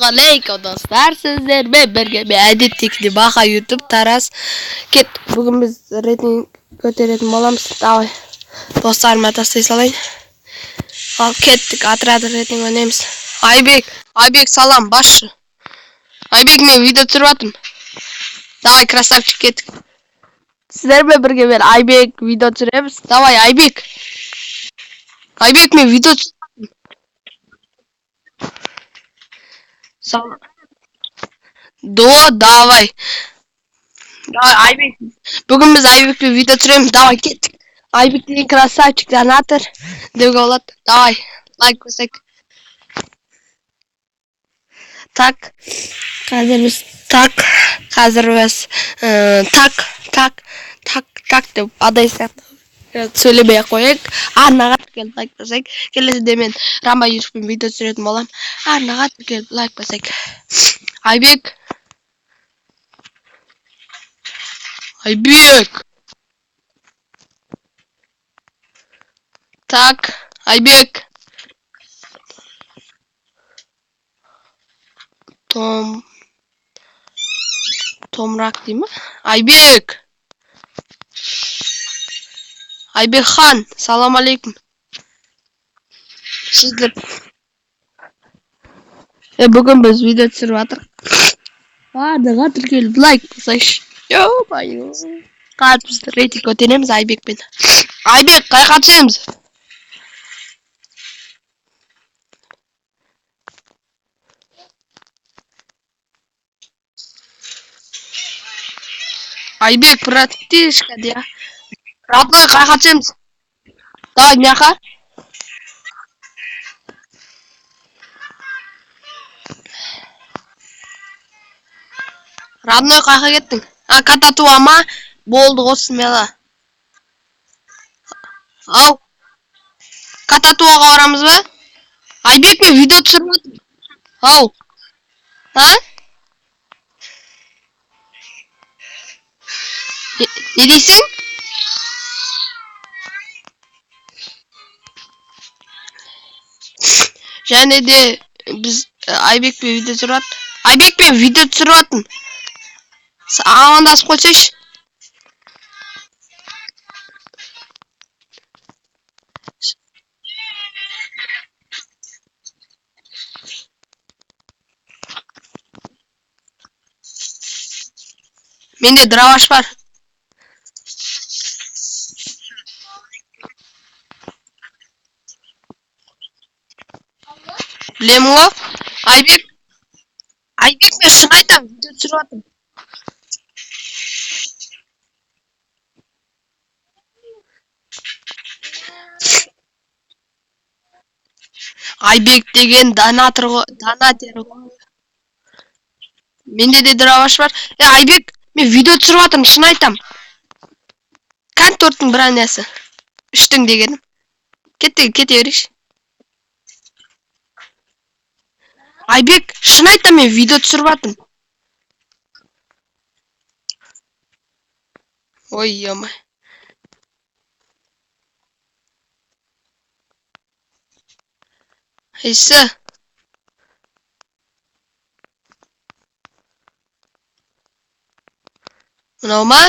Алейкум достар, sizlerle birge bir edit tekli baka YouTube Taras ket. Bugün biz rating götürelim olamız. Davay dostlarıma tasdih salayın. Al kettik atradı rating önemiz. Aybek salam başı. Aybek men video türvatım. Davay krasavçık kettik. Sizlerle birge bir Aybek video türemiz. Davay Aybek men video türvatım. Salam. Davay. Aybek. Bugün biz Aybek'le video türemiz. Davay kettik. Aybek'in krasavçıklarını atır. Devge olat. Davay. Like koysak. Tak. Hazır biz tak. Hazır biz tak deb adaysa söylemeye koyak. Arnağa tıkıl like koysak. Kelesi demen Ramba Yusuf'un video süretim olam. Arnağa tıkıl like koysak. Aybek. Tak. Aybek. Tomrak değil mi? Aybek Han. Salam aleyküm. Sizler. Bugün biz video түсіріп жатыр. Бардығы тіркеліп лайк басайшы. Ё-моё. Қазір біз рейтинг көтереміз Айбекпен. Айбек, қайқа түсеміз? Айбек, братишка, да. Родной, қайқа түсеміз? Давай, мяха. Родной, қайқа кеттің? Кататуа ма? Болды осы мела. Ау. Кататуаға барамыз ба? Айбек мен видео түсіріп отыр. Ау. Не дейсің? Және де біз Айбекпен видео түсіріп жатыр. Айбекпен видео түсіріп жатырмын. Амандасып қойсайшы. Менде драваш бар. Білемін ғой. Айбек мен шын айтам, видео түсіріп жатырмын. Айбек деген донатор ғой. Менде де драваш бар. Айбек, мен видео түсіріп жатырмын, шын айтам. Конторттың бір әнесі. Үштің дегенім. Кете берейші. Айбек, шын айтам, мен видео түсіріп жатырмын. Ой, емай. Есі. Мынау ма?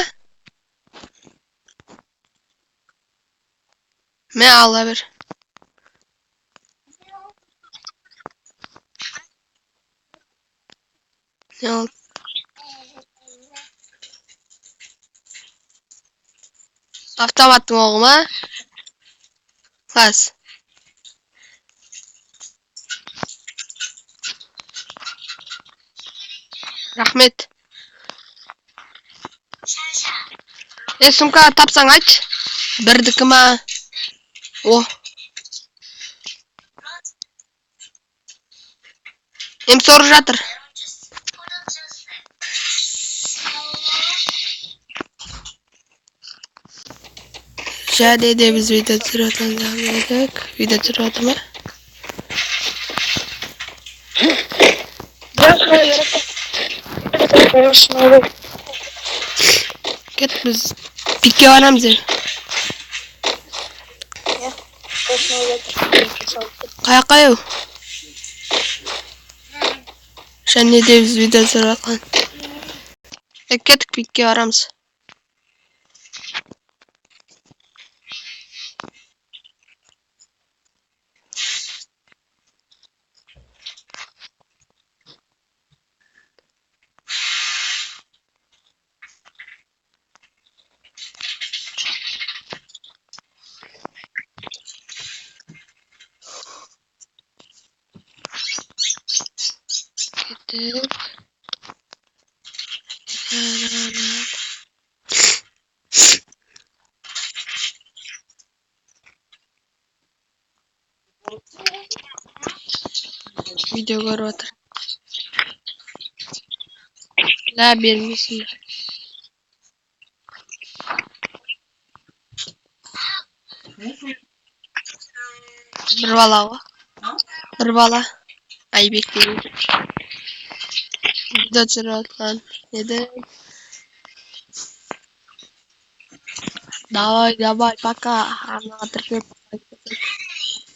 Мен ала бер. Автоматтың оғы ма? Қаз. Рахмет. Сумка тапсаң айт. Бірдікі ма? О. Сорып жатыр. Және де біз видео түсіріп жатырмыз. Видео түсіріп жатыр ма? Кет біз пикке барамыз. Қаяққа еу? Және де біз видео түсіріп жатқан. Кеттік пикке барамыз. Kеттік. Видео көріп отыр. Ла бермейсіңдер. Bir bala ғой. Bir bala. Айбек деген. Видео түсіріп жатқан еді. Давай, пока. Анаға тіркеп.